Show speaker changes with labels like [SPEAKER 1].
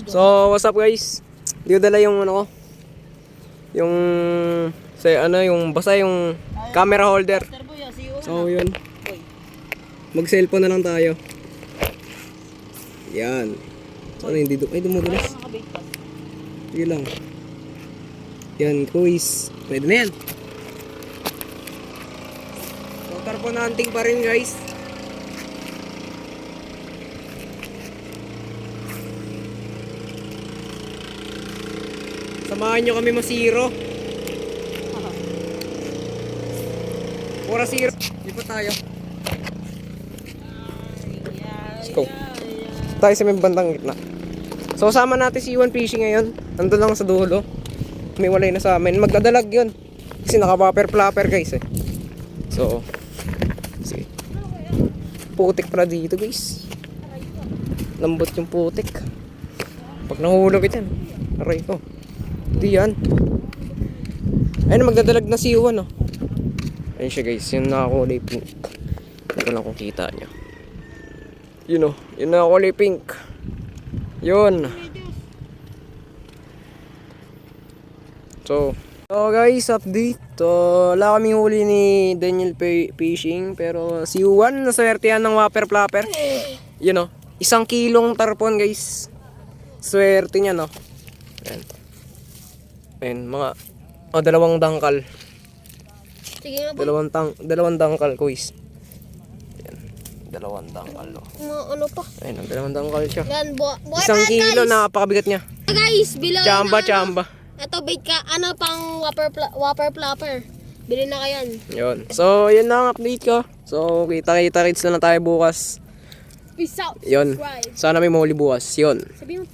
[SPEAKER 1] So, what's up guys? Hindi ko dala yung ano ko. Yung yung basta yung camera holder. So, yun. Mag-cellphone na lang tayo. Yan. Ano hindi ay dumudulas. Sige lang. Yan, quiz. Pwede na yan. So, tarpon hunting pa rin guys. Samahan nyo kami masiro. Pura zero. Di pa tayo. Let's go. Tayo sa may bandang gitna. So sama natin si Iwan Fishing ngayon. Nandun lang sa dulo. May walay na sa amin. Magdadalag yun. Kasi naka-bopper flapper guys eh. So sige. Putik pala dito guys. Lambot yung putik. Pag nahulog ito yan. Aray ko. Hindi yan. Ayun, magdadalag na si Iwan oh. Ayun siya guys, yung nakakulay pink. Hindi ko lang kung kita nyo. Yun oh, yung nakakulay pink. Yun. So guys, update. Wala kaming huli ni Daniel Fishing. Pero si Iwan, naswertehan ng whopper flapper. Yun oh, 1 kilong tarpon guys. Swerte niya no. Ayan. Ayan, mga 2 dangkal.
[SPEAKER 2] Sige nga po.
[SPEAKER 1] Dalawang dangkal, kuis. Ayan, 2 dangkal.
[SPEAKER 2] Ano pa?
[SPEAKER 1] Ayun, 2 dangkal siya.
[SPEAKER 2] Yan,
[SPEAKER 1] 1 kilo, napakabigat niya.
[SPEAKER 2] Guys, bilang
[SPEAKER 1] Chamba.
[SPEAKER 2] Ito, bait ka. Ano pang whopper flapper? Bili na kayan.
[SPEAKER 1] Yun. So, yun na ang update ko. So, kita-kits na lang tayo bukas.
[SPEAKER 2] Peace out.
[SPEAKER 1] Yun.
[SPEAKER 2] Subscribe.
[SPEAKER 1] Sana may mahuli bukas. Yun.
[SPEAKER 2] Sabi mo